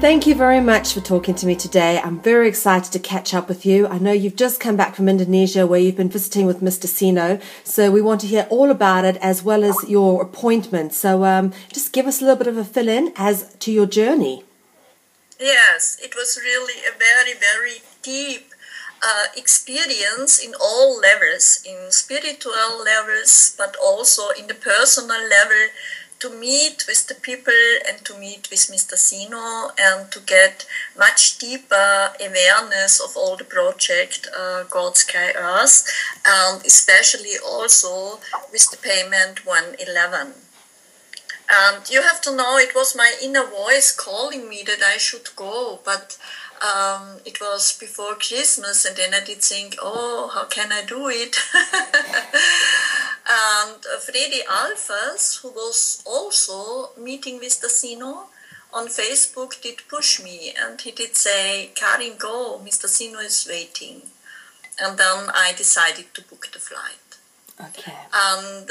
Thank you very much for talking to me today. I'm very excited to catch up with you. I know you've just come back from Indonesia where you've been visiting with Mr. Ceno, so we want to hear all about it as well as your appointment. So just give us a little bit of a fill-in as to your journey. Yes, it was really a very, very deep experience in all levels, in spiritual levels, but also in the personal level, to meet with the people and to meet with Mr. Sino and to get much deeper awareness of all the project, God, Sky, Earth, and especially also with the payment 111. And you have to know, it was my inner voice calling me that I should go, but it was before Christmas, and then I did think, oh, how can I do it? And Freddy Alfers, who was also meeting with the Sino on Facebook, did push me, and he did say, Karin, go, Mr. Sino is waiting. And then I decided to book the flight. Okay. And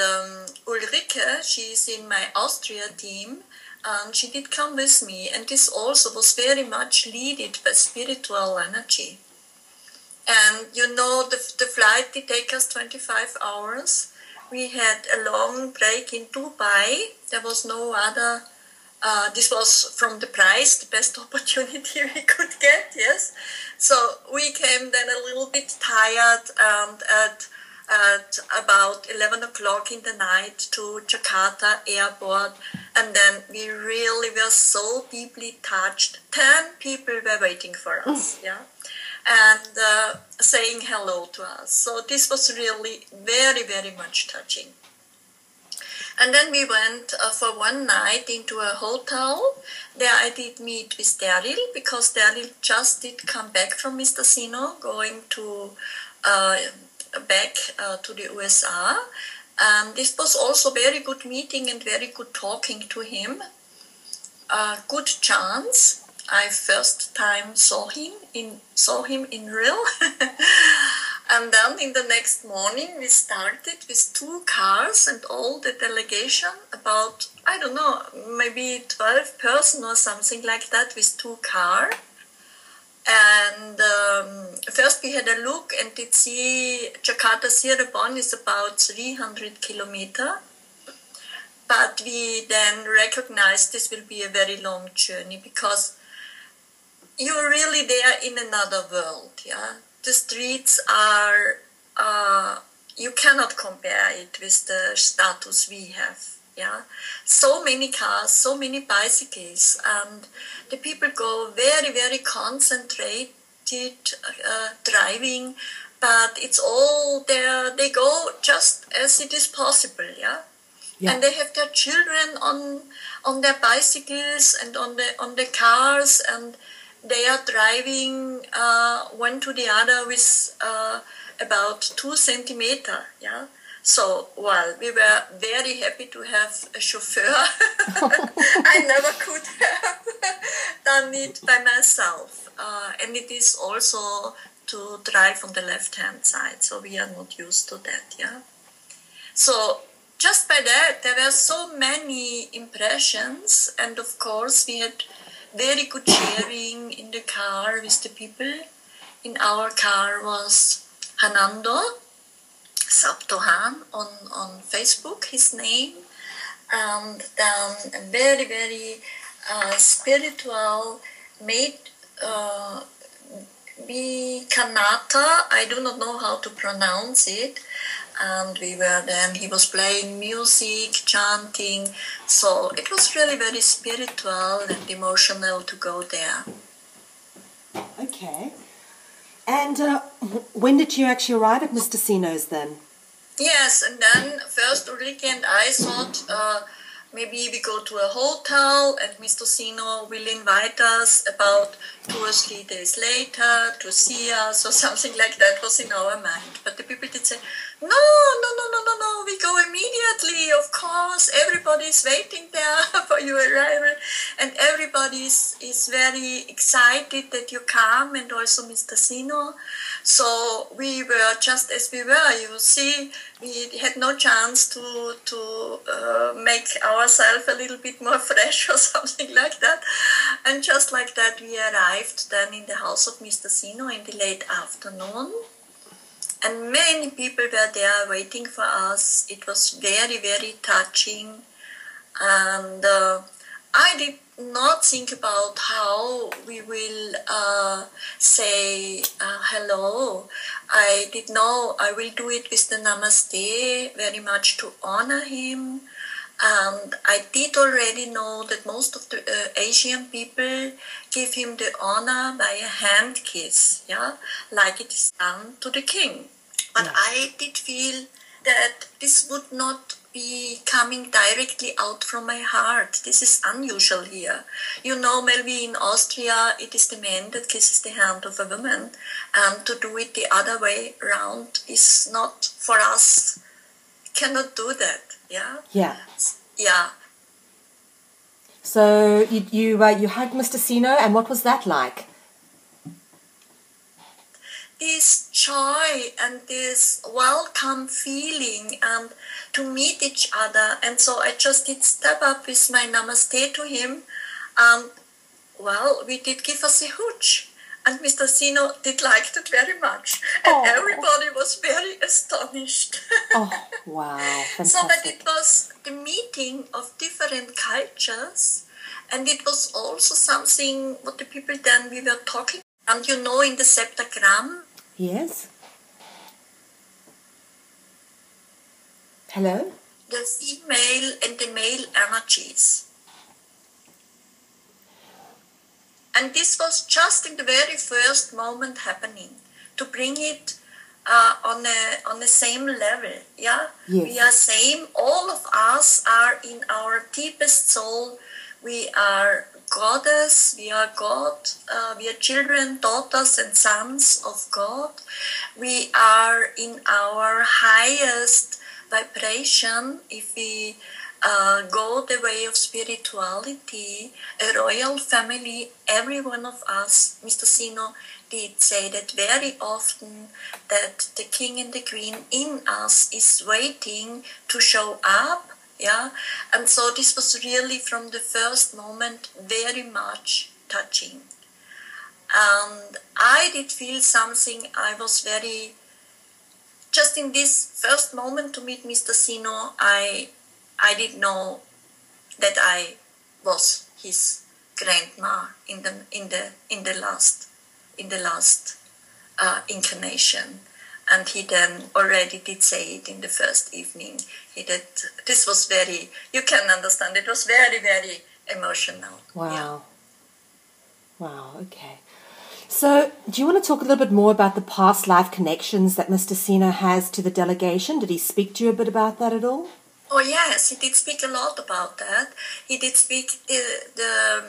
Ulrike, she's in my Austria team, and she did come with me, and this also was very much led by spiritual energy. And you know, the flight did take us 25 hours. We had a long break in Dubai. There was no other, this was from the price, the best opportunity we could get, yes. So we came then a little bit tired, and at about 11 o'clock in the night to Jakarta airport, and then we really were so deeply touched. 10 people were waiting for us, yeah, and saying hello to us. So this was really very, very much touching. And then we went for one night into a hotel. There I did meet with Daryl, because Daryl just did come back from Mr. Sino, going to back to the USA. This was also very good meeting and very good talking to him. Good chance. I first time saw him in real. And then in the next morning we started with 2 cars and all the delegation, about, I don't know, maybe 12 person or something like that, with 2 cars. And first we had a look and did see Jakarta Cirebon is about 300 kilometers. But we then recognized this will be a very long journey, because you're really there in another world, yeah. The streets are, you cannot compare it with the status we have, yeah. So many cars, so many bicycles, and the people go very, very concentrated driving, but it's all there, they go just as it is possible, yeah. Yeah. And they have their children on their bicycles and on the cars, and they are driving one to the other with about 2 centimeters. Yeah. So, well, we were very happy to have a chauffeur. I never could have done it by myself. And it is also to drive on the left-hand side, so we are not used to that. Yeah. So, just by that, there were so many impressions, and of course we had very good sharing in the car with the people. In our car was Hanando Sabtohan on Facebook, his name, and then a very, very spiritual made Kanata, I do not know how to pronounce it. And we were then, he was playing music, chanting, so it was really very spiritual and emotional to go there. Okay. And when did you actually arrive at Mr. Sino's then? Yes, and then first Ulrike and I thought maybe we go to a hotel and Mr. Sino will invite us about 2 or 3 days later to see us, or something like that was in our mind. But the people did say, No, no, no, no, no, no. We go immediately, of course. Everybody's waiting there for your arrival, and everybody is very excited that you come, and also Mr. Sino. So we were just as we were. You see, we had no chance to make ourselves a little bit more fresh or something like that. And just like that, we arrived then in the house of Mr. Sino in the late afternoon. And many people were there waiting for us. It was very, very touching. And I did not think about how we will say hello. I did know I will do it with the namaste, very much to honor him. And I did already know that most of the Asian people give him the honor by a hand kiss, yeah, like it is done to the king. But I did feel that this would not be coming directly out from my heart. This is unusual here. You know, Mel Ve, in Austria, it is the man that kisses the hand of a woman. And to do it the other way around is not for us. Cannot do that, yeah? Yeah. Yeah. So you hugged Mr. Sino, and what was that like? This joy and this welcome feeling and to meet each other. And so I just did step up with my namaste to him. Well, we did give us a hooch. And Mr. Sino did like it very much. And everybody was very astonished. Oh, wow. Fantastic. So that it was the meeting of different cultures. And it was also something what the people then we were talking. And you know, in the septagram. Yes. Hello? The female and the male energies. And this was just in the very first moment happening, to bring it on the same level, yeah? Yes. We are same, all of us are in our deepest soul, we are goddess, we are God, we are children, daughters and sons of God. We are in our highest vibration if we go the way of spirituality, a royal family, every one of us. Mr. Sino did say that very often, that the king and the queen in us is waiting to show up, yeah. And so this was really from the first moment very much touching. And I did feel something. I was very, just in this first moment to meet Mr. Sino, I did know that I was his grandma in the last incarnation, and he then already did say it in the first evening. This was very, you can understand, it was very, very emotional. Wow. Yeah. Wow. Okay. So, do you want to talk a little bit more about the past life connections that Mr. Sino has to the delegation? Did he speak to you a bit about that at all? Oh yes, he did speak a lot about that. He did speak, the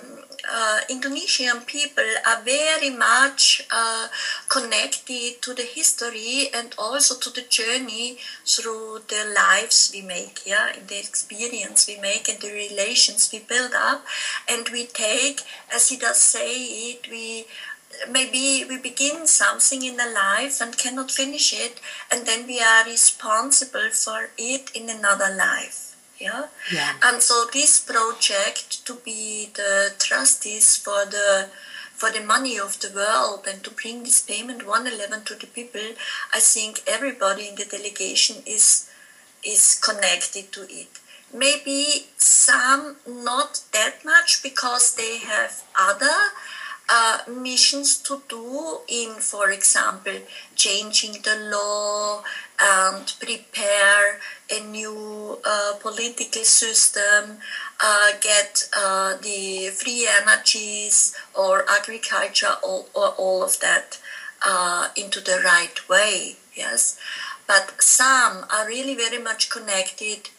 Indonesian people are very much connected to the history and also to the journey through the lives we make, yeah, and the experience we make and the relations we build up. And we take, as he does say it, maybe we begin something in a life and cannot finish it, and then we are responsible for it in another life. Yeah? And so this project, to be the trustees for the money of the world and to bring this payment 111 to the people, I think everybody in the delegation is connected to it. Maybe some not that much, because they have other missions to do in, for example, changing the law and prepare a new political system, get the free energies or agriculture or all of that into the right way, yes. But some are really very much connected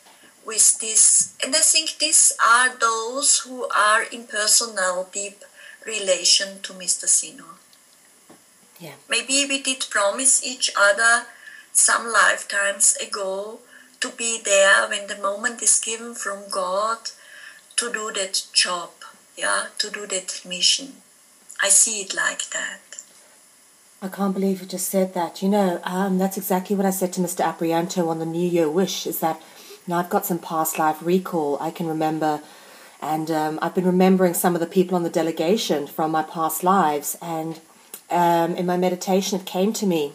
with this, and I think these are those who are in personal, deep relation to Mr. Sino. Yeah. Maybe we did promise each other some lifetimes ago to be there when the moment is given from God to do that job, to do that mission. I see it like that. I can't believe you just said that. That's exactly what I said to Mr. Aprianto on the New Year wish, is that, I've got some past life recall. I can remember, and I've been remembering some of the people on the delegation from my past lives, and in my meditation it came to me.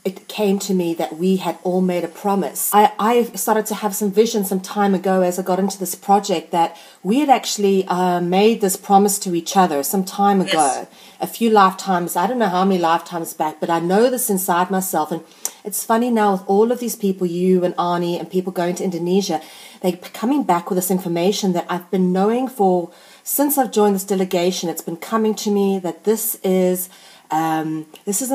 It came to me that we had all made a promise. I started to have some vision some time ago as I got into this project that we had actually made this promise to each other some time ago. Yes. A few lifetimes, I don't know how many lifetimes back, but I know this inside myself. And it's funny now with all of these people, you and Arnie and people going to Indonesia, they're coming back with this information that I've been knowing since I've joined this delegation. It's been coming to me that this is a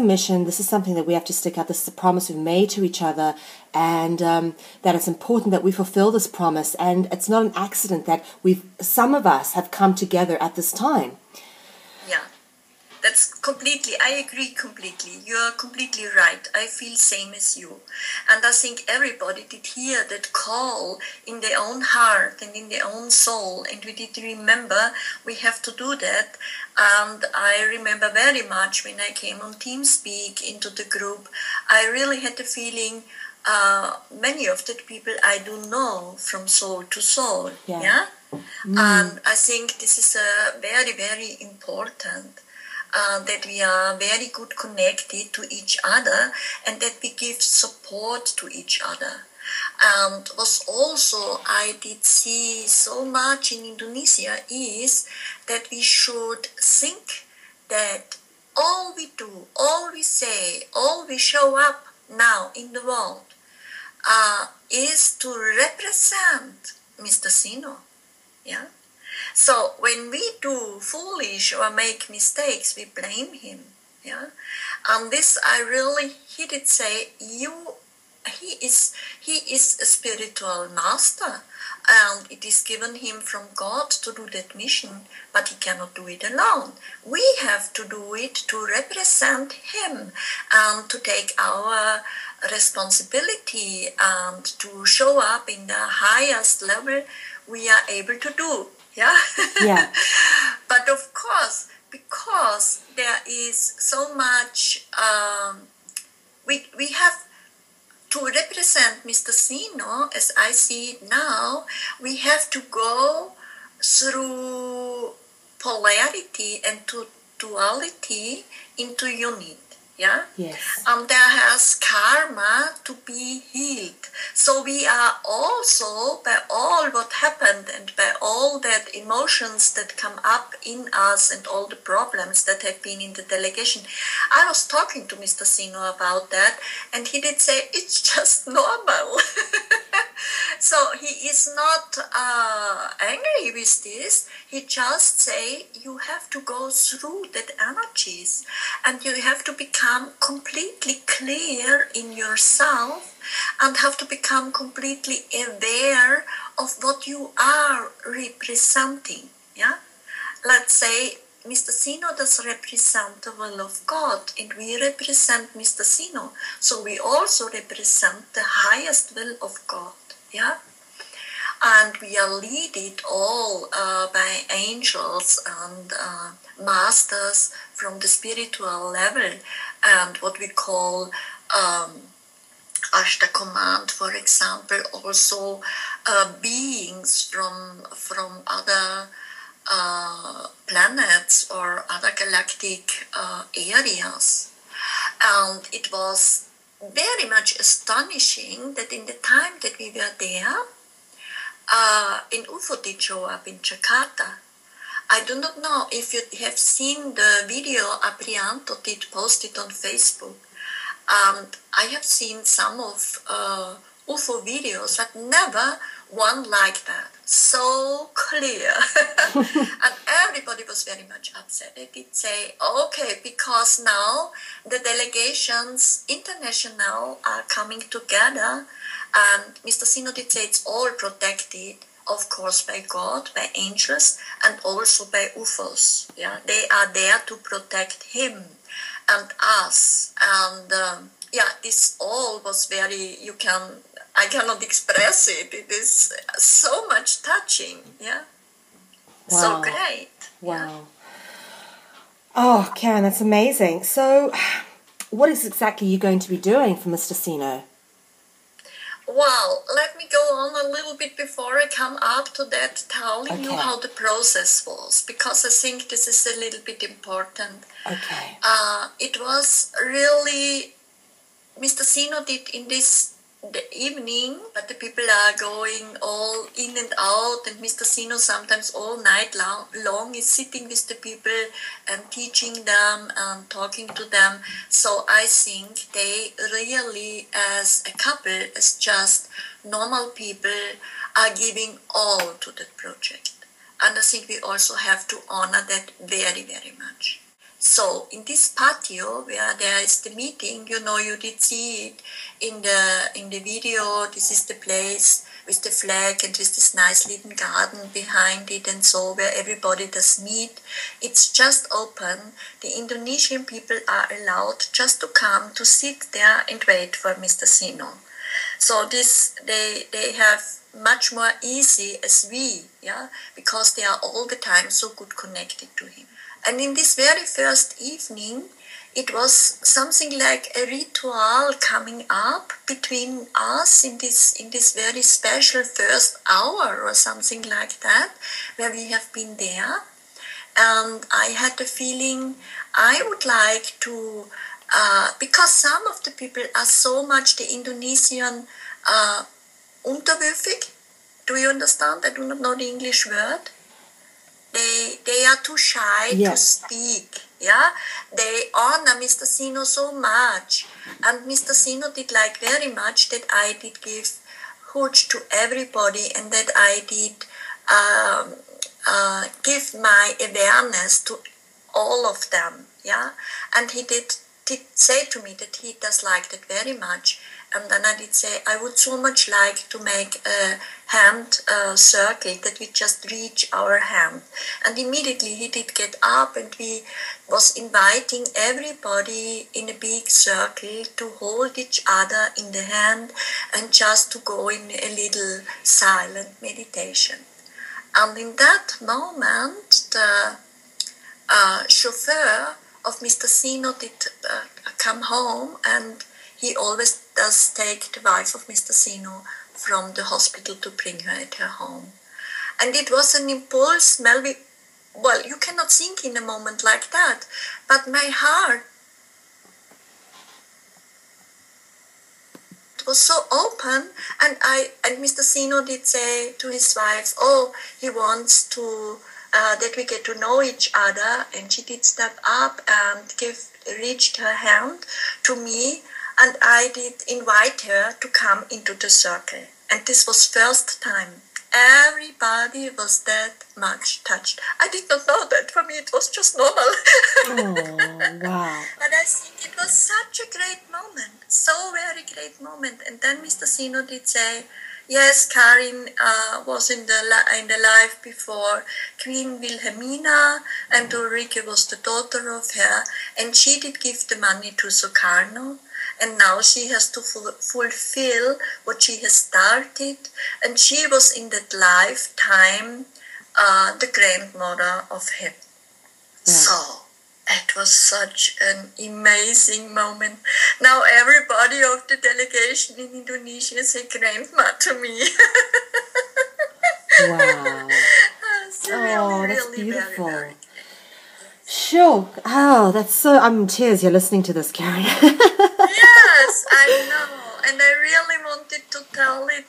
mission, this is something that we have to stick out, this is a promise we've made to each other, and that it's important that we fulfill this promise, and it's not an accident that some of us have come together at this time. Yeah, I agree completely. You are completely right. I feel same as you. And I think everybody did hear that call in their own heart and in their own soul, and we did remember we have to do that. And I remember very much when I came on TeamSpeak into the group, I really had the feeling many of the people I do know from soul to soul. Yeah? And I think this is very, very important. That we are very good connected to each other and that we give support to each other. And what also I did see so much in Indonesia is that we should think that all we do, all we say, all we show up now in the world is to represent Mr. Ceno. Yeah? So when we do foolish or make mistakes, we blame him. Yeah, and this he did say, he is a spiritual master, and it is given him from God to do that mission, but he cannot do it alone. We have to do it to represent him and to take our responsibility and to show up in the highest level we are able to do. Yeah. But of course, because there is so much, we have to represent Mr. Sino, as I see it now, we have to go through polarity and duality into unity. Yeah? Yes. There has karma to be healed. So we are also, by all what happened and by all that emotions that come up in us and all the problems that have been in the delegation, I was talking to Mr. Sino about that, and he did say it's just normal. So he is not angry with this. He just say you have to go through that energies, and you have to become completely clear in yourself and have to become completely aware of what you are representing. Yeah, let's say Mr. Ceno does represent the will of God, and we represent Mr. Ceno, so we also represent the highest will of God. Yeah, and we are leaded all by angels and masters from the spiritual level, and what we call Ashta Command, for example, also beings from other planets or other galactic areas. And it was very much astonishing that in the time that we were there, in UFO did show up in Jakarta. I do not know if you have seen the video Aprianto did post it on Facebook. I have seen some of UFO videos, but never one like that. So clear. And everybody was very much upset. They did say, okay, because now the delegations international are coming together, and Mr. Ceno did say it's all protected, of course, by God, by angels, and also by UFOs. Yeah, they are there to protect him and us, and yeah, this all was very, I cannot express it. It is so much touching, yeah. Wow. So great. Wow. Yeah. Oh, Karin, that's amazing. So, what is exactly you going to be doing for Mr. Ceno? Well, let me go on a little bit before I come up to that, telling you how the process was, because I think this is a little bit important. Okay. It was really, Mr. Sino did in the evening, but the people are going all in and out, and Mr. Sino sometimes all night long is sitting with the people and teaching them and talking to them. So I think they really, as a couple, as just normal people, are giving all to the project. And I think we also have to honor that very, very much. So in this patio where there is the meeting, you did see it in the video. This is the place with the flag and with this nice little garden behind it, and so where everybody does meet. It's just open. The Indonesian people are allowed just to come to sit there and wait for Mr. Sino. So this they have much more easy as we, yeah, because they are all the time so good connected to him. And in this very first evening, it was something like a ritual coming up between us in this very special first hour or something like that, where we have been there. And I had the feeling I would like to, because some of the people are so much the Indonesian unterwürfig. Do you understand? I do not know the English word. They are too shy to speak, yeah. They honor Mr. Sino so much, and Mr. Sino did like very much that I did give huge to everybody, and that I did give my awareness to all of them, yeah. And he did say to me that he does like that very much. And then I did say, I would so much like to make a hand circle that we just reach our hand. And immediately he did get up, and we was inviting everybody in a big circle to hold each other in the hand and just to go in a little silent meditation. And in that moment, the chauffeur of Mr. Sino did come home, and he always does take the wife of Mr. Sino from the hospital to bring her at her home. And it was an impulse, Mel Ve, well, you cannot think in a moment like that, but my heart was so open, and Mr. Sino did say to his wife, oh, he wants to that we get to know each other, and she did step up and reached her hand to me, and I did invite her to come into the circle. And this was first time. Everybody was that much touched. I did not know that. For me, it was just normal. Oh, wow. But I think it was such a great moment. So very great moment. And then Mr. Sino did say, yes, Karin was in the life before Queen Wilhelmina, and Ulrike was the daughter of her, and she did give the money to Sukarno. And now she has to fulfill what she has started. And she was in that lifetime the grandmother of him. Yeah. So it was such an amazing moment. Now everybody of the delegation in Indonesia say grandma to me. Wow. It's really, that's really beautiful. Very, very Sure. Oh, that's so... I'm in tears here listening to this, Karin. Yes, I know. And I really wanted to tell it.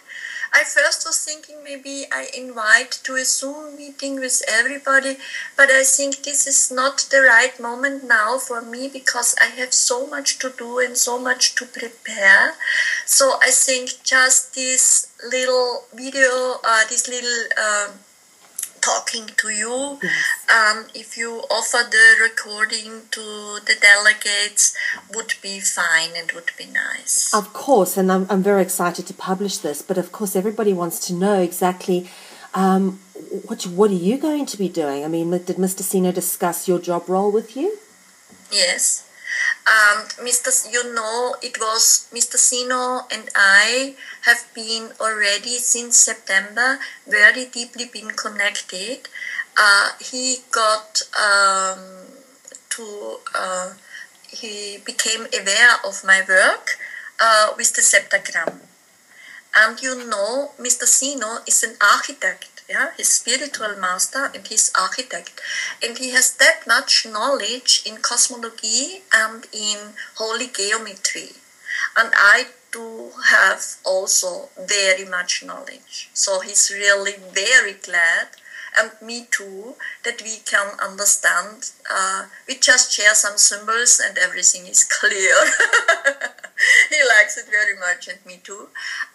I first was thinking maybe I invite to a Zoom meeting with everybody, but I think this is not the right moment now for me, because I have so much to do and so much to prepare. So I think just this little video, this little talking to you, yes. If you offer the recording to the delegates, would be fine and would be nice. Of course, and I'm very excited to publish this, but of course everybody wants to know exactly what are you going to be doing? I mean, did Mr. Ceno discuss your job role with you? Yes. And it was Mr. Sino and I have been already since September very deeply been connected. He got he became aware of my work with the septagram. And Mr. Sino is an architect. Yeah, he's spiritual master and he's architect, and he has that much knowledge in cosmology and in holy geometry, and I do have also very much knowledge. So he's really very glad, and me too, that we can understand. We just share some symbols and everything is clear. He likes it very much, and me too.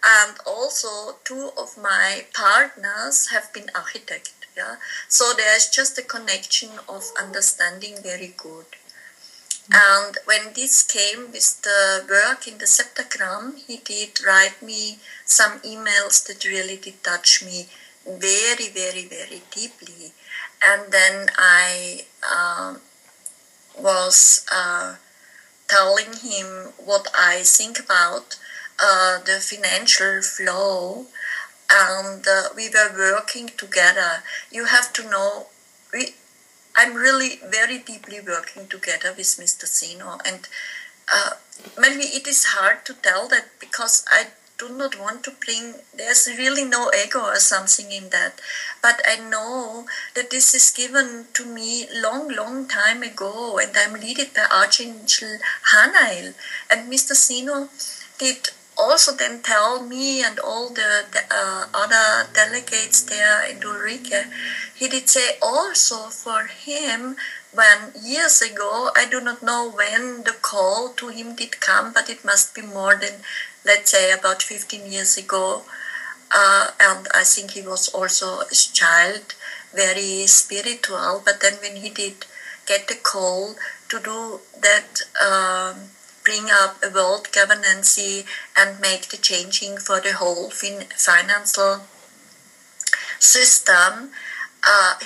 And also, two of my partners have been architects. Yeah, so there's just a connection of understanding very good. And when this came with the work in the septagram, he did write me some emails that really did touch me very, very, very deeply. And then I was telling him what I think about the financial flow, and we were working together. You have to know, I'm really very deeply working together with Mr. Ceno, and maybe it is hard to tell that because I do not want to there's really no ego or something in that, but I know that this is given to me long time ago, and I'm led by Archangel Hanael, and Mr. Ceno did also then tell me and all the other delegates there in Ulrike, he did say also for him, when years ago, I do not know when the call to him did come, but it must be more than, let's say, about 15 years ago. And I think he was also as a child very spiritual, but then when he did get the call to do that, bring up a world governance and make the changing for the whole financial system,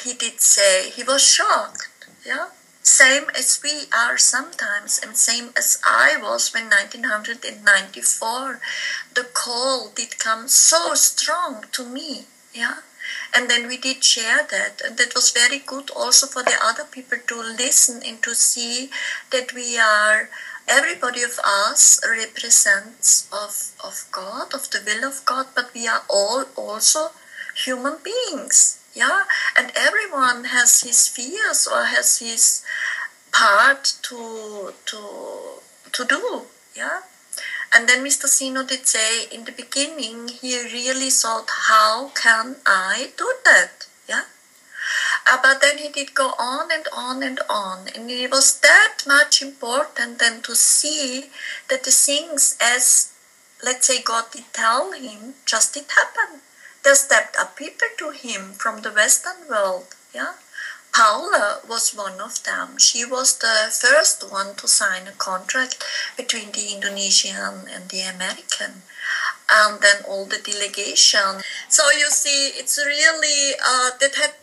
he did say he was shocked. Yeah, same as we are sometimes, and same as I was when 1994, the call did come so strong to me. Yeah, and then we did share that, and that was very good also for the other people to listen and to see that we are. Everybody of us represents of God, of the will of God, but we are all also human beings. Yeah, and everyone has his fears or has his part to do. Yeah, and then Mr. Ceno did say in the beginning he really thought, how can I do that? Yeah, but then he did go on and on and on, and it was that much important then to see that the things, as let's say God did tell him, just did happen. There stepped up people to him from the Western world. Yeah, Paula was one of them. She was the first one to sign a contract between the Indonesian and the American, and then all the delegation. So you see, it's really that had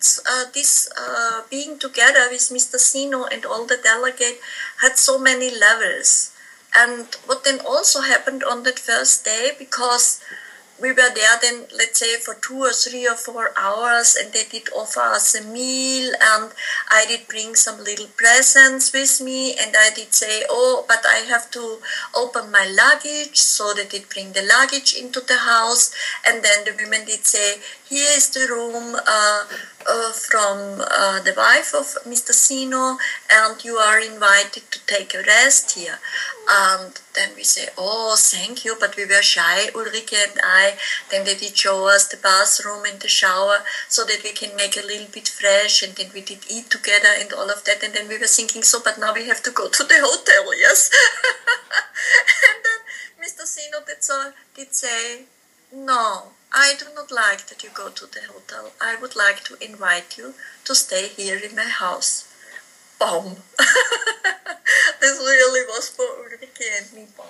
this being together with Mr. Ceno and all the delegates had so many levels. And what then also happened on that first day, because we were there then, let's say, for 2 or 3 or 4 hours, and they did offer us a meal, and I did bring some little presents with me, and I did say, oh, but I have to open my luggage, so they did bring the luggage into the house, and then the women did say, here is the room from the wife of Mr. Ceno, and you are invited to take a rest here. And then we say, oh, thank you, but we were shy, Ulrike and I. Then they did show us the bathroom and the shower so that we can make a little bit fresh, and then we did eat together and all of that. And then we were thinking, so, but now we have to go to the hotel, yes? And then Mr. Ceno did say, no, I do not like that you go to the hotel. I would like to invite you to stay here in my house. Bomb. This really was for Ulrike and me, bomb.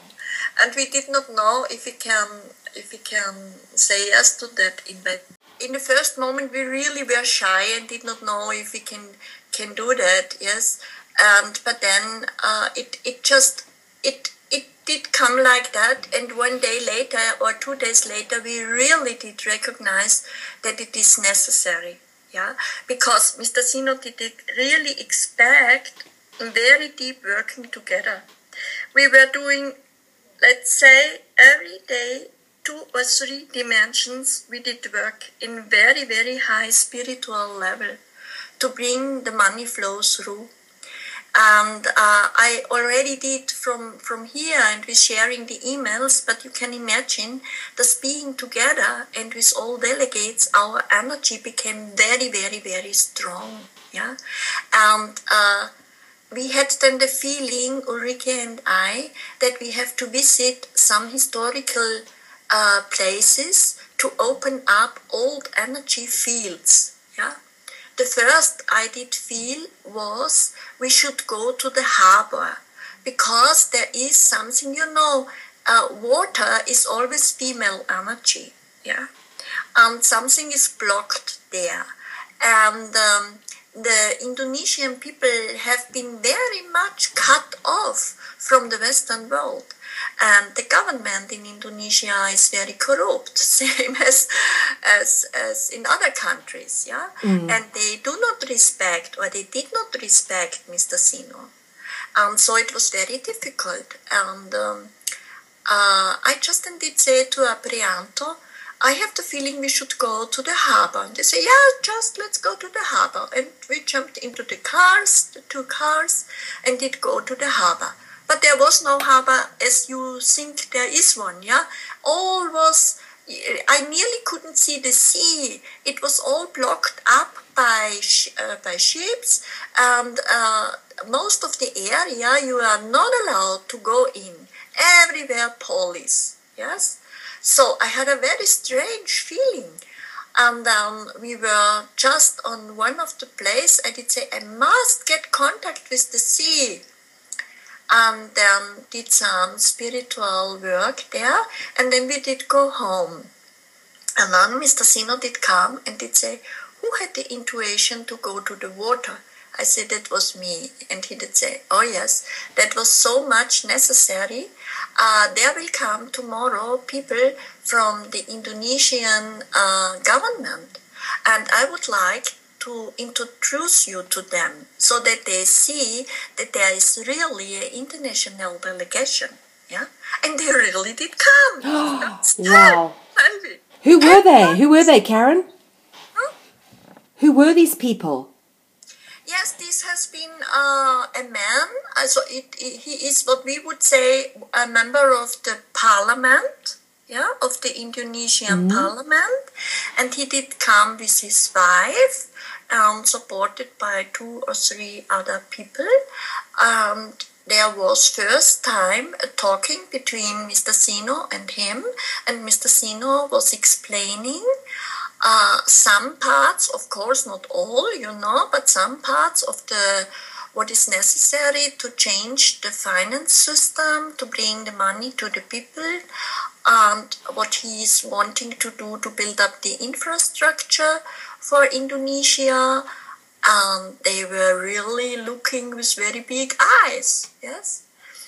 And we did not know if we can say yes to that invite. In the first moment, we really were shy and did not know if we can do that, yes. And but then it did come like that, and 1 day later or 2 days later, we really did recognize that it is necessary. Yeah, because Mr. Sino did really expect very deep working together. We were doing, let's say, every day 2 or 3 dimensions. We did work in very, very high spiritual level to bring the money flow through. And I already did from here and with sharing the emails, but you can imagine this being together and with all delegates, our energy became very, very, very strong. Yeah, and we had then the feeling, Ulrike and I, that we have to visit some historical places to open up old energy fields. Yeah. The first I did feel was we should go to the harbor, because there is something, water is always female energy, yeah, and something is blocked there. And the Indonesian people have been very much cut off from the Western world. And the government in Indonesia is very corrupt, same as in other countries, yeah. And they do not respect, or they did not respect Mr. Sino, and so it was very difficult. And I just did say to Aprianto, I have the feeling we should go to the harbor. And they say, yeah, just let's go to the harbor. And we jumped into the 2 cars, and did go to the harbor. But there was no harbor as you think there is one, yeah? All was, I nearly couldn't see the sea. It was all blocked up by ships, and most of the area you are not allowed to go in. Everywhere police, yes? So I had a very strange feeling. And we were just on one of the places. I did say, I must get contact with the sea. And then did some spiritual work there, and then we did go home. And then Mr. Sino did come and did say, who had the intuition to go to the water? I said, that was me. And he did say, oh yes, that was so much necessary. There will come tomorrow people from the Indonesian government, and I would like to introduce you to them so that they see that there is really an international delegation. Yeah, and they really did come. Wow. Who were they? Who were they, Karin? Who were these people? Yes, this has been a man. So he is what we would say a member of the parliament. Yeah, of the Indonesian parliament, and he did come with his wife, supported by 2 or 3 other people. And there was first time a talking between Mr. Sino and him, and Mr. Sino was explaining some parts, of course not all, but some parts of what is necessary to change the finance system, to bring the money to the people, and what he is wanting to do to build up the infrastructure for Indonesia. And they were really looking with very big eyes, yes.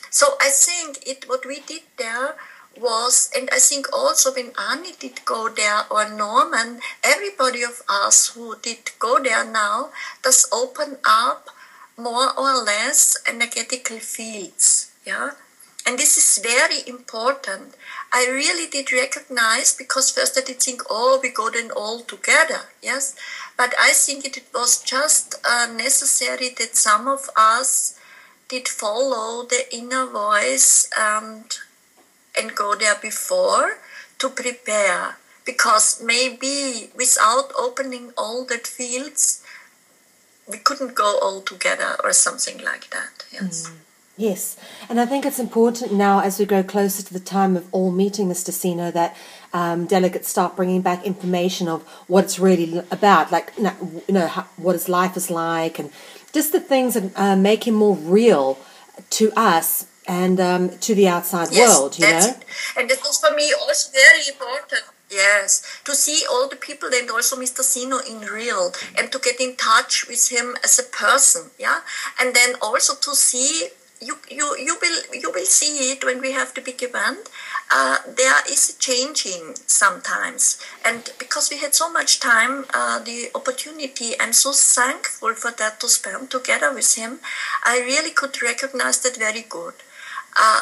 So I think what we did there was, and I think also when Annie did go there, or Norman, everybody of us who did go there now, does open up more or less energetical fields, yeah. And this is very important. I really did recognize, because first I did think, we go then all together, yes. But I think it was just necessary that some of us did follow the inner voice and go there before to prepare. Because maybe without opening all that fields, we couldn't go all together or something like that, yes. Yes, and I think it's important now as we go closer to the time of all meeting Mr. Sino that delegates start bringing back information of what it's really about, like, what his life is like, and just the things that make him more real to us and to the outside world, It. And it was for me also very important. Yes, to see all the people and also Mr. Sino in real, and to get in touch with him as a person, yeah, and then also to see you will see it when we have the big event. There is a changing sometimes, and because we had so much time, the opportunity, I'm so thankful for that to spend together with him. I really could recognize that very good.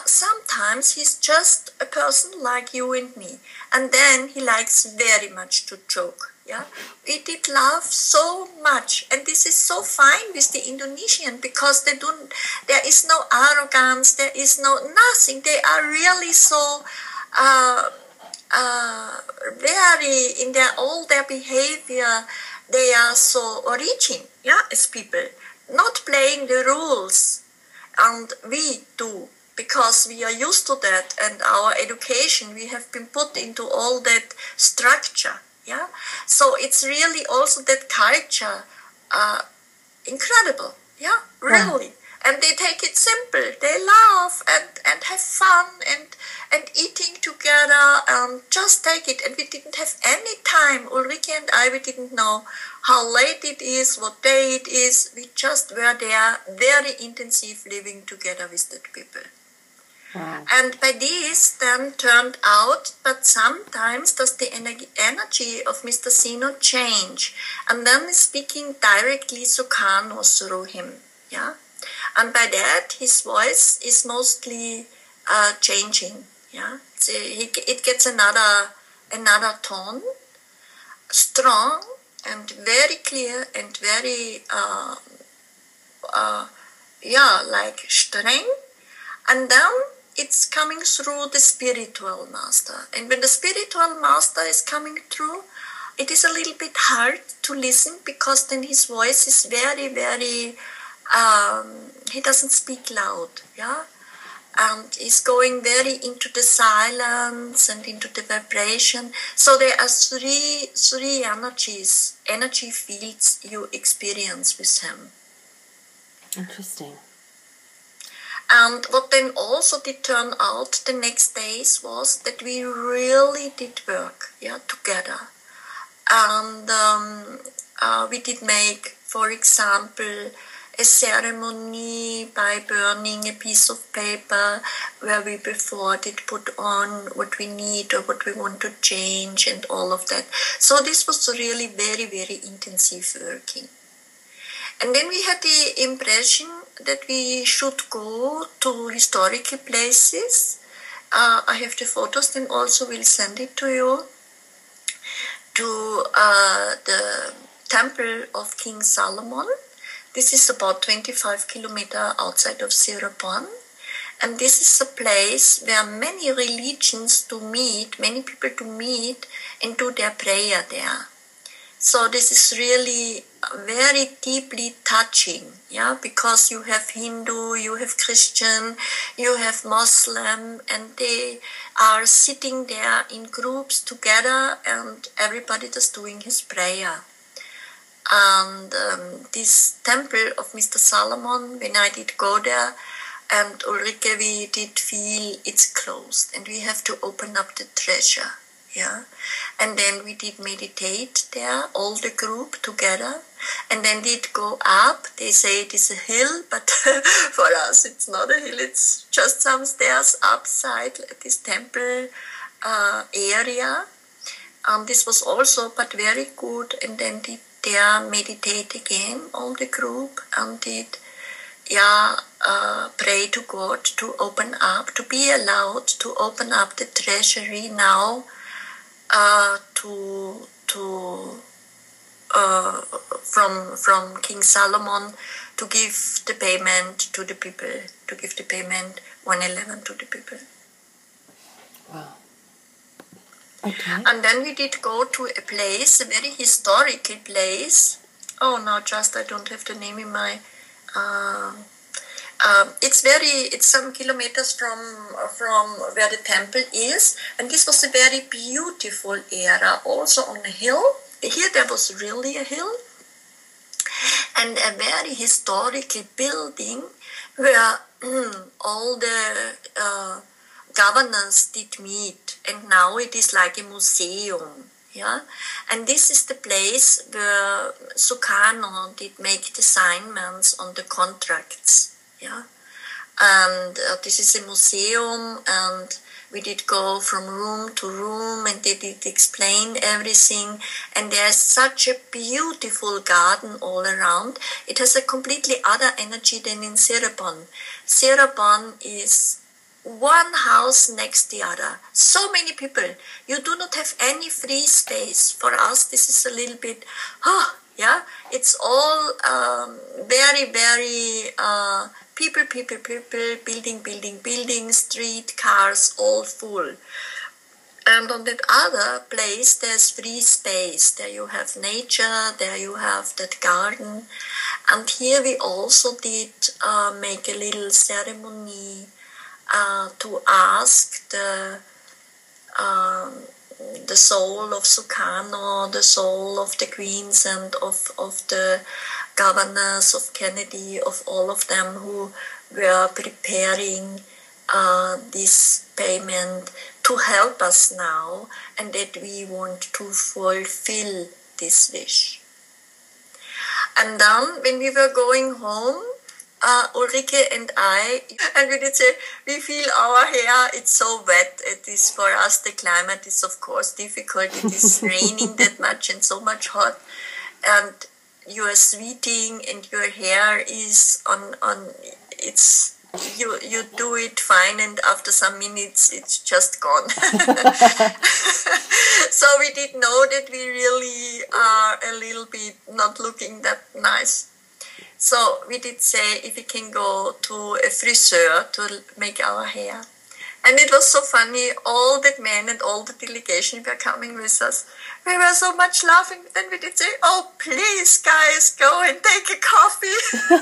Sometimes he's just a person like you and me, and then he likes very much to joke. Yeah, we did laugh so much, and this is so fine with the Indonesian because they don't. There is no arrogance. There is no nothing. They are really so very in their all their behavior. They are so origin. Yeah, as people, not playing the rules, and we do because we are used to that, and our education, we have been put into all that structure. Yeah, so it's really also that culture, incredible. Yeah, really. And they take it simple. They laugh and have fun and eating together. Just take it. And we didn't have any time. Ulrike and I, we didn't know how late it is, what day it is. We just were there, very intensive living together with the people. Wow. And by this then turned out, but sometimes does the energy of Mr. Sino change, and then speaking directly Sukarno through him, yeah, and by that his voice is mostly changing, yeah. It gets another tone, strong and very clear and very like strength, and then it's coming through the spiritual master. And when the spiritual master is coming through, it is a little bit hard to listen because then his voice is very, very, he doesn't speak loud, yeah? And he's going very into the silence and into the vibration. So there are three energies, energy fields you experience with him. Interesting. And what then also did turn out the next days was that we really did work, yeah, together. And we did make, for example, a ceremony by burning a piece of paper where we before did put on what we need or what we want to change and all of that. So this was really very, very intensive working. And then we had the impression that we should go to historical places. I have the photos, then also will send it to you, to the temple of King Solomon. This is about 25 kilometers outside of Cirebon. And this is a place where many religions do meet, many people do meet and do their prayer there. So this is really very deeply touching, yeah, because you have Hindu, you have Christian, you have Muslim, and they are sitting there in groups together, and everybody is doing his prayer. And this temple of Mr. Solomon, when I did go there, and Ulrike, we did feel it's closed, and we have to open up the treasure. Yeah, and then we did meditate there, all the group together, and then did go up. They say it is a hill, but for us it's not a hill, it's just some stairs upside this temple area. This was also but very good, and then did there meditate again, all the group, and did pray to God to open up, to be allowed to open up the treasury now. From King Solomon to give the payment to the people, to give the payment 111 to the people. Wow. Okay. And then we did go to a place, a very historical place. Oh no, just I don't have the name in my. It's some kilometers from where the temple is, and this was a very beautiful area, also on a hill. Here there was really a hill, and a very historical building where all the governors did meet, and now it is like a museum. Yeah, and this is the place where Sukarno did make the assignments on the contracts. Yeah, and this is a museum, and we did go from room to room, and they did explain everything. And there's such a beautiful garden all around. It has a completely other energy than in Cirebon. Cirebon is one house next the other. So many people. You do not have any free space. For us, this is a little bit, yeah. It's all very, very people, building, street, cars, all full. And on that other place, there's free space. There you have nature, there you have that garden. And here we also did make a little ceremony to ask the soul of Sukarno, the soul of the queens and of the governors of Kennedy, of all of them who were preparing this payment to help us now, and that we want to fulfill this wish. And then when we were going home, Ulrike and I, and we did say, we feel our hair, it's so wet. It is for us, the climate is of course difficult. It is raining that much and so much hot. And you are sweating and your hair is on it's, you do it fine, and after some minutes it's just gone. So we did know that we really are a little bit not looking that nice. So we did say if we can go to a friseur to make our hair. And it was so funny, all the men and all the delegation were coming with us. We were so much laughing. Then we did say, oh, please, guys, go and take a coffee. When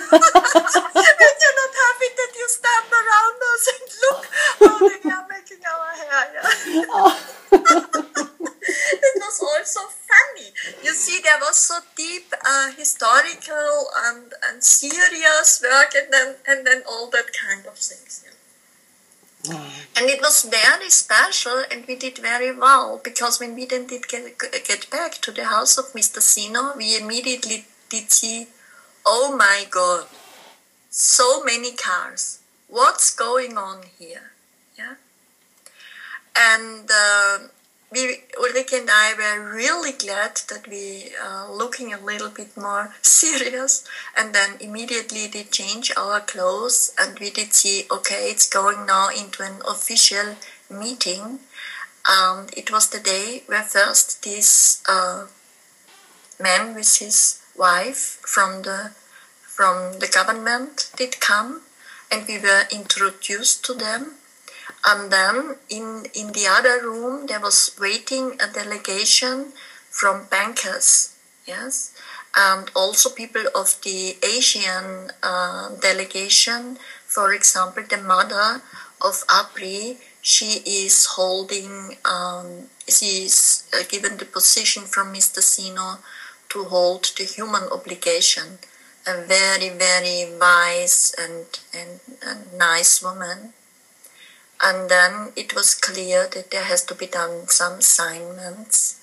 you're not happy that you stand around us and look how they are making our hair. Yeah. It was also funny. You see, there was so deep historical and serious work, and then all that kind of things. Yeah. And it was very special, and we did very well, because when we then did get back to the house of Mr. Sino, we immediately did see, oh my God, so many cars. What's going on here? Yeah. And Ulrike and I were really glad that we looking a little bit more serious, and then immediately did change our clothes, and we did see, okay, it's going now into an official meeting. And it was the day where first this man with his wife from the government did come, and we were introduced to them. And then in the other room there was waiting a delegation from bankers, yes, and also people of the Asian delegation. For example, the mother of Apri, she is holding, she is given the position from Mr. Sino to hold the human obligation. A very, very wise and nice woman. And then it was clear that there has to be done some assignments.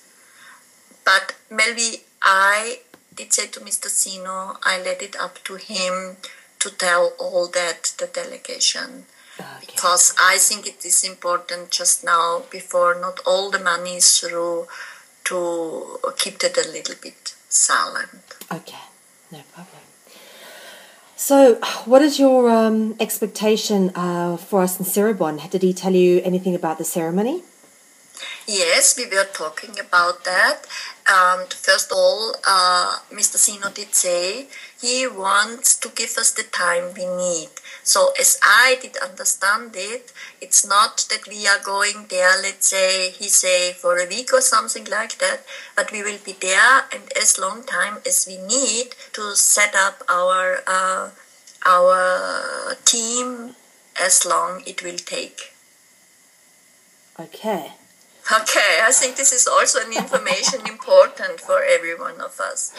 But Mel Ve, I did say to Mr. Sino, I let it up to him to tell all that the delegation. Okay. Because I think it is important just now, before not all the money is through, to keep it a little bit silent. Okay, no problem. So, what is your expectation for us in Cirebon? Did he tell you anything about the ceremony? Yes, we were talking about that. And first of all, Mr. Sino did say he wants to give us the time we need. So as I did understand it, it's not that we are going there, let's say, he say, for a week or something like that, but we will be there, and as long time as we need to set up our team, as long it will take. Okay. Okay, I think this is also an information important for every one of us.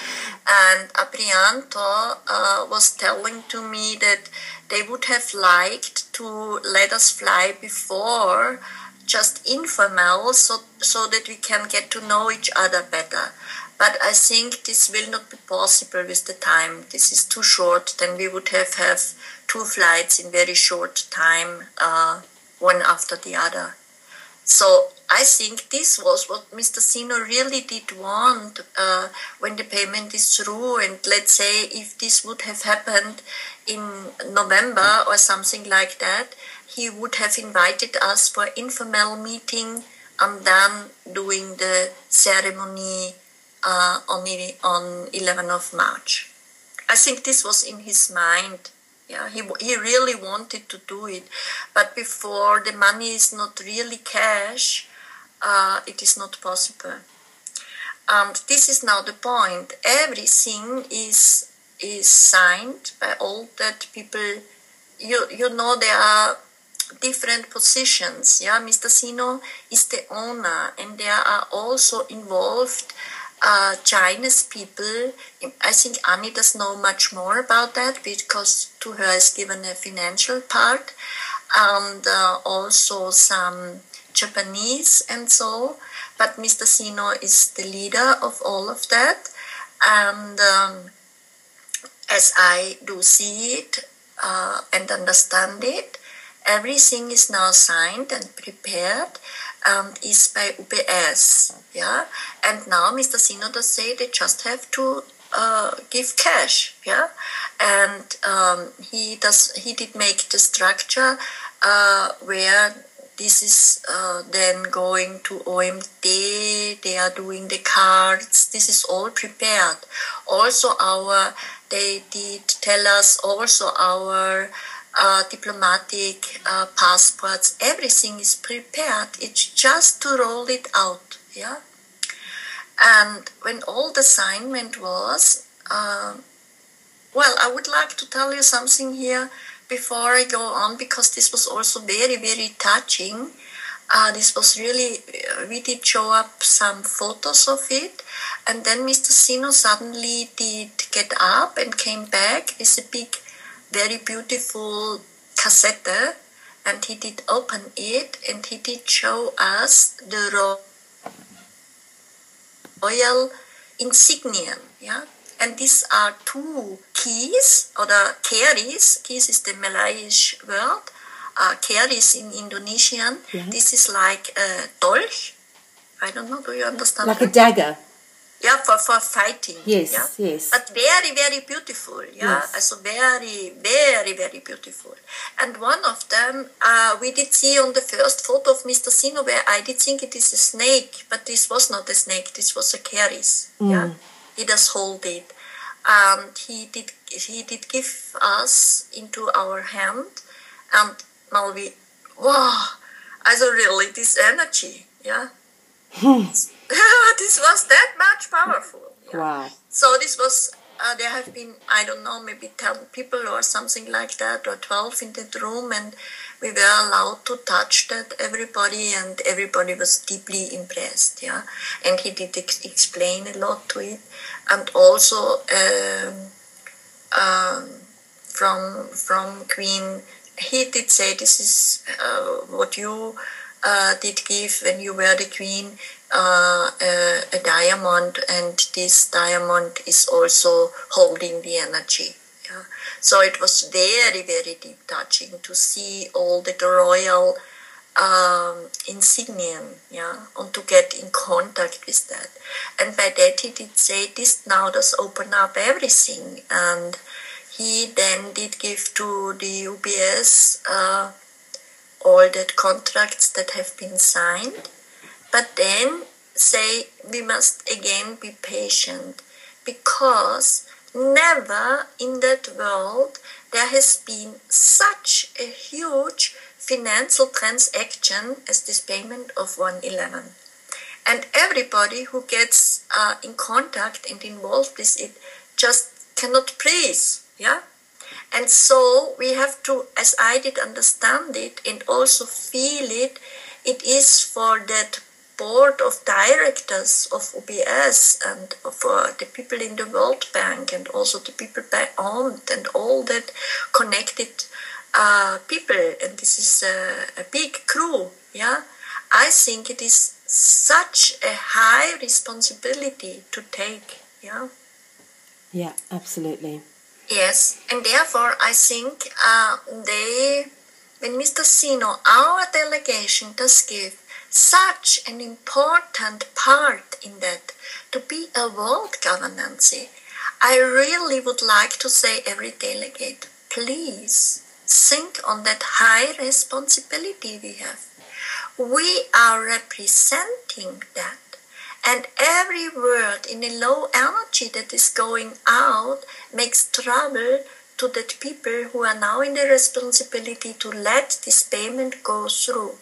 And Aprianto was telling to me that they would have liked to let us fly before, just informal, so that we can get to know each other better. But I think this will not be possible with the time. This is too short. Then we would have 2 flights in very short time, one after the other. So I think this was what Mr. Ceno really did want when the payment is through. And let's say if this would have happened in November or something like that, he would have invited us for informal meeting and then doing the ceremony on 11th of March. I think this was in his mind. Yeah, he really wanted to do it, but before the money is not really cash, it is not possible. And this is now the point. Everything is signed by all that people. You know, there are different positions. Yeah, Mr. Ceno is the owner, and there are also involved Chinese people. I think Annie does know much more about that because to her is given a financial part, and also some Japanese and so. But Mr. Ceno is the leader of all of that, and as I do see it and understand it, everything is now signed and prepared. Is by UPS, yeah, and now Mr. Ceno does say they just have to give cash, yeah, and he did make the structure where this is then going to OMD. They are doing the cards. This is all prepared. Also, they did tell us also our. Diplomatic passports, everything is prepared. It's just to roll it out, yeah. And when all the assignment was, well, I would like to tell you something here before I go on, because this was also very, very touching. This was really, we did show up some photos of it, and then Mr. Ceno suddenly did get up and came back with a big, very beautiful cassette, and he did open it, and he did show us the royal insignia, yeah. And these are 2 keys, or the keris. Keys is the Malayish word. Keris in Indonesian. Yeah. This is like a dolch. I don't know. Do you understand? Like a dagger. Yeah, for fighting. Yes, yeah? yes. But very, very beautiful. Yeah, yes. So very, very, very beautiful. And one of them, we did see on the first photo of Mr. Ceno, where I did think it is a snake, but this was not a snake. This was a keris. Yeah, he does hold it, and he did give us into our hand, and Mel Ve, wow, also really this energy. Yeah. This was that much powerful. Yeah. Wow. So this was, there have been, I don't know, maybe 10 people or something like that, or 12 in that room, and we were allowed to touch that, everybody, and everybody was deeply impressed, yeah. And he did explain a lot to it, and also from Queen, he did say this is what you did give when you were the Queen, a diamond, and this diamond is also holding the energy. Yeah. So it was very, very deep touching to see all the royal insignia, yeah, and to get in contact with that. And by that he did say this now does open up everything, and he then did give to the UBS all that contracts that have been signed, but then say we must again be patient, because never in that world there has been such a huge financial transaction as this payment of 111. And everybody who gets in contact and involved with it just cannot breathe, yeah? And so we have to, as I did understand it and also feel it, it is for that board of directors of OBS and for the people in the World Bank and also the people by AMT and all that connected people, and this is a big crew, yeah. I think it is such a high responsibility to take, yeah. Yeah, absolutely. Yes, and therefore I think when Mr. Sino, our delegation, does give such an important part in that to be a world governance, I really would like to say every delegate, please think on that high responsibility we have. We are representing that. And every word in a low energy that is going out makes trouble to that people who are now in the responsibility to let this payment go through.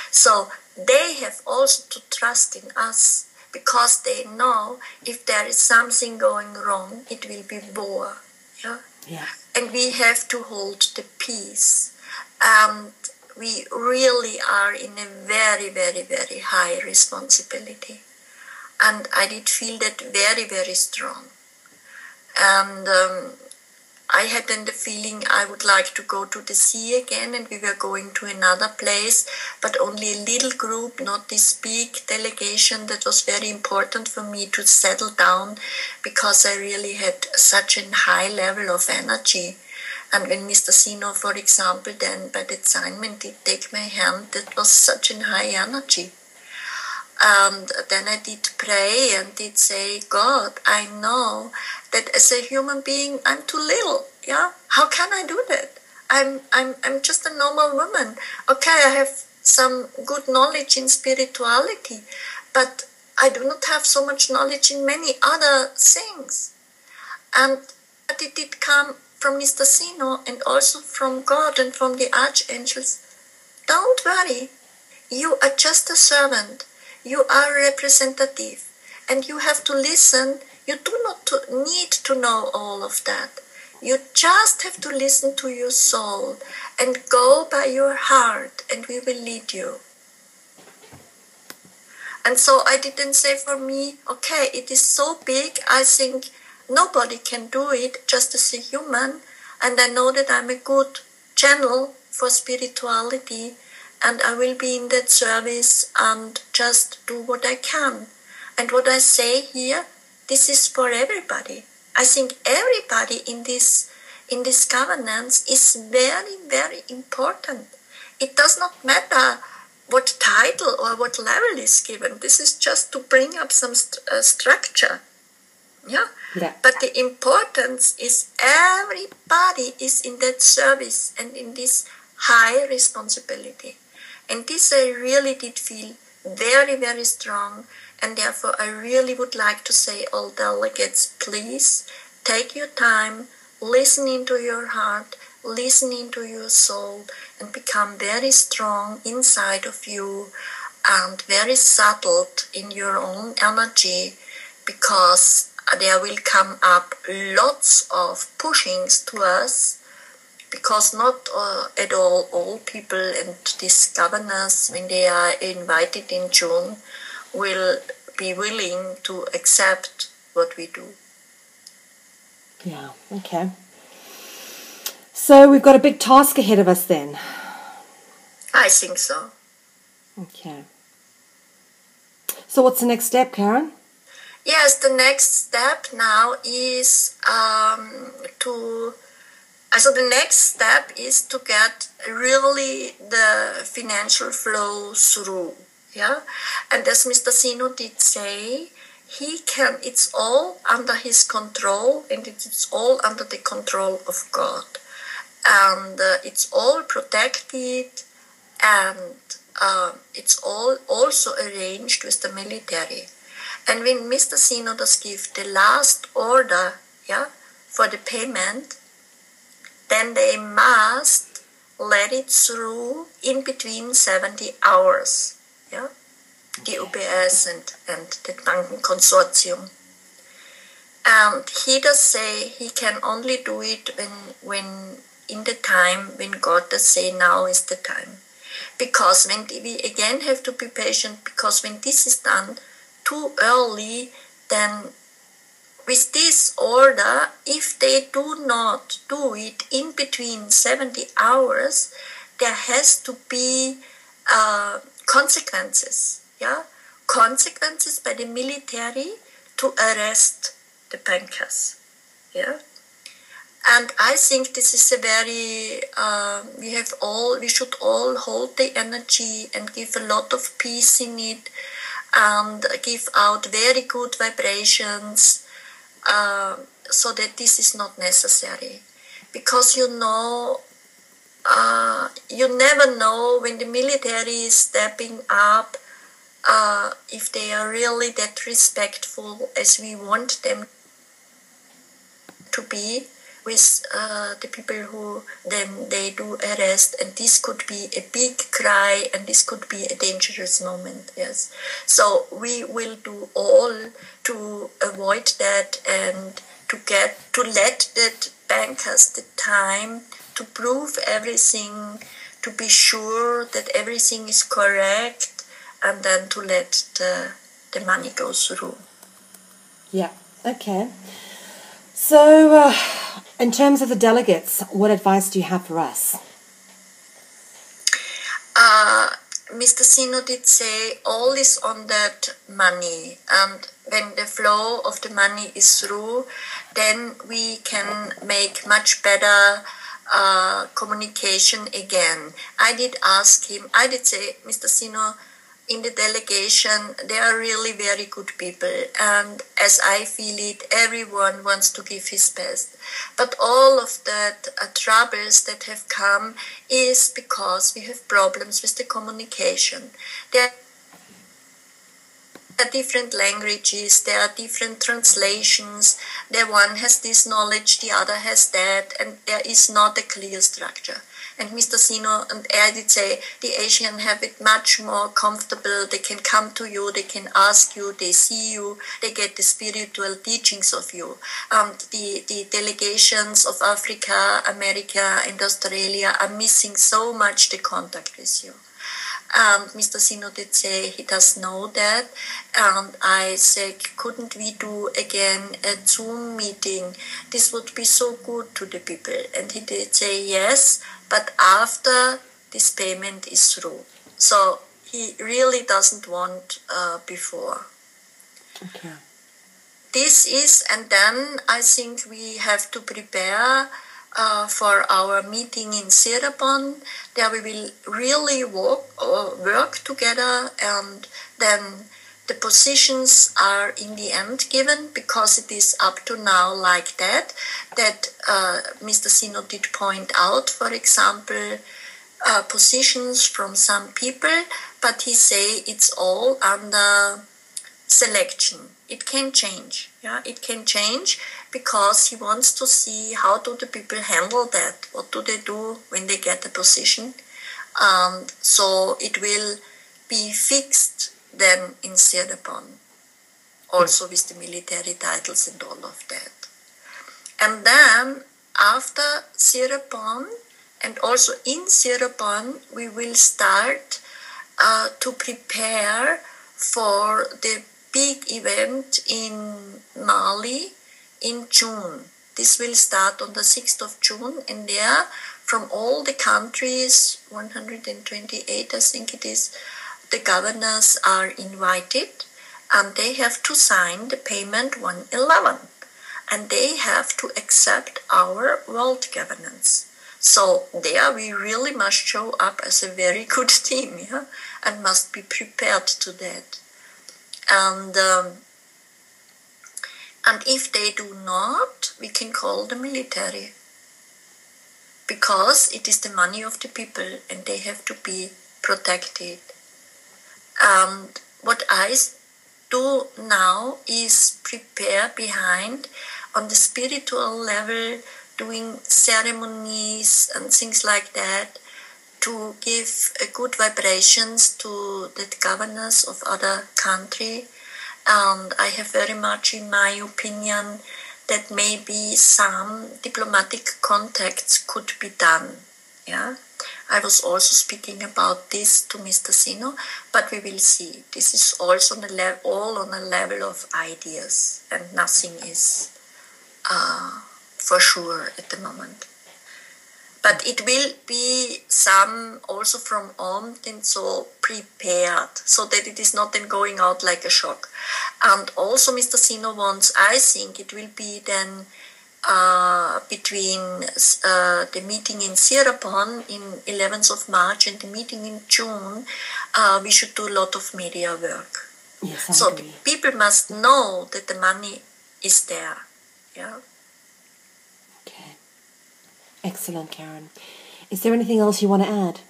So they have also to trust in us because they know if there is something going wrong, it will be war. Yeah? Yeah. And we have to hold the peace. And we really are in a very, very, very high responsibility. And I did feel that very, very strong. And I had then the feeling I would like to go to the sea again, and we were going to another place, but only a little group, not this big delegation. That was very important for me to settle down because I really had such a high level of energy. And when Mr. Sino, for example, then by the assignment did take my hand, that was such a high energy. And then I did pray and did say, God, I know that as a human being I'm too little. Yeah, how can I do that? I'm just a normal woman. Okay, I have some good knowledge in spirituality, but I do not have so much knowledge in many other things. And but it did come from Mr. Sino and also from God and from the archangels. Don't worry, you are just a servant. You are representative, and you have to listen. You do not need to know all of that. You just have to listen to your soul and go by your heart, and we will lead you. And so I didn't say for me, okay, it is so big, I think nobody can do it just as a human, and I know that I'm a good channel for spirituality, and I will be in that service and just do what I can. And what I say here, this is for everybody. I think everybody in this governance is very, very important. It does not matter what title or what level is given. This is just to bring up some structure. Yeah? But the importance is everybody is in that service and in this high responsibility. And this I really did feel very, very strong, and therefore I really would like to say, all delegates, please take your time, listen into your heart, listen into your soul, and become very strong inside of you and very settled in your own energy, because there will come up lots of pushings to us. Because not at all people and these governors, when they are invited in June, will be willing to accept what we do. Yeah, okay. So we've got a big task ahead of us then. I think so. Okay. So what's the next step, Karin? Yes, the next step now is So the next step is to get really the financial flow through, yeah. And as Mr. Sino did say, it's all under his control, and it's all under the control of God, and it's all protected, and it's all also arranged with the military. And when Mr. Sino does give the last order, yeah, for the payment, then they must let it through in between 70 hours, yeah? The UBS and the Banken Consortium. And he does say he can only do it when in the time when God does say now is the time. Because when we again have to be patient, because when this is done too early, then with this order, if they do not do it in between 70 hours, there has to be consequences, yeah? Consequences by the military to arrest the bankers, yeah? And I think this is a very, we should all hold the energy and give a lot of peace in it and give out very good vibrations so that this is not necessary. Because you never know when the military is stepping up if they are really that respectful as we want them to be with the people who then they do arrest, and this could be a big cry and this could be a dangerous moment, yes. So we will do all to avoid that and to let that bankers the time to prove everything, to be sure that everything is correct, and then to let the money go through. Yeah, okay. So, in terms of the delegates, what advice do you have for us? Mr. Sino did say all is on that money, and when the flow of the money is through, then we can make much better communication again. I did ask him, I did say, Mr. Sino, in the delegation, they are really very good people, and as I feel it, everyone wants to give his best. But all of that troubles that have come is because we have problems with the communication. There are different languages, there are different translations, the one has this knowledge, the other has that, and there is not a clear structure. And Mr. Sino and I did say the Asians have it much more comfortable. They can come to you, they can ask you, they see you, they get the spiritual teachings of you. The delegations of Africa, America, and Australia are missing so much the contact with you. And Mr. Sino did say he does know that, and I said, couldn't we do again a Zoom meeting? This would be so good to the people. And he did say yes, but after this payment is through. So he really doesn't want before. Okay. This is, and then I think we have to prepare for our meeting in Cirebon. There we will really work together, and then the positions are in the end given, because it is up to now like that Mr. Sino did point out, for example, positions from some people, but he say it's all under selection. It can change, yeah, it can change, because he wants to see how do the people handle that, what do they do when they get a position, so it will be fixed then in Cirebon, also with the military titles and all of that. And then after Cirebon, and also in Cirebon, we will start to prepare for the big event in Mali in June. This will start on the 6th of June, and there from all the countries, 128 I think it is, the governors are invited, and they have to sign the payment 111, and they have to accept our world governance. So there we really must show up as a very good team, yeah, and must be prepared to that. And if they do not, we can call the military, because it is the money of the people and they have to be protected. And what I do now is prepare behind, on the spiritual level, doing ceremonies and things like that, to give good vibrations to the governors of other country. And I have very much in my opinion that maybe some diplomatic contacts could be done, yeah, I was also speaking about this to Mr. Sino, but we will see. This is also all on a level of ideas, and nothing is for sure at the moment. But it will be some also from Amt and so prepared, so that it is not then going out like a shock. And also Mr. Sino wants, I think it will be then between the meeting in Sirapon in 11th of March and the meeting in June, we should do a lot of media work. Yes, I so agree. People must know that the money is there. Yeah. Okay. Excellent, Karin. Is there anything else you want to add?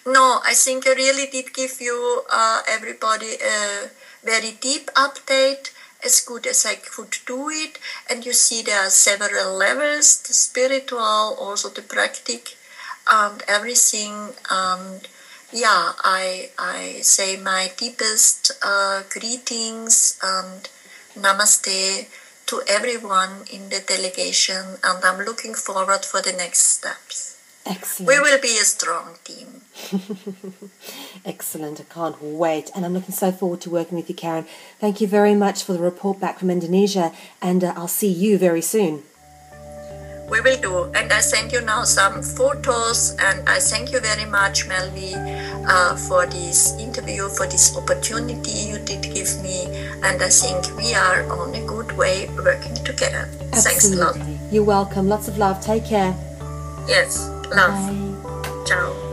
No, I think I really did give you everybody a very deep update, as good as I could do it. And you see there are several levels, the spiritual, also the practic, and everything. And yeah, I say my deepest greetings and namaste to everyone in the delegation, and I'm looking forward for the next steps. Excellent. We will be a strong team. Excellent. I can't wait. And I'm looking so forward to working with you, Karin. Thank you very much for the report back from Indonesia, and I'll see you very soon. We will do. And I send you now some photos, and I thank you very much, Mel Ve, for this interview, for this opportunity you did give me. And I think we are on a good way working together. Absolutely. Thanks a lot. You're welcome. Lots of love. Take care. Yes. Love. Bye. Ciao.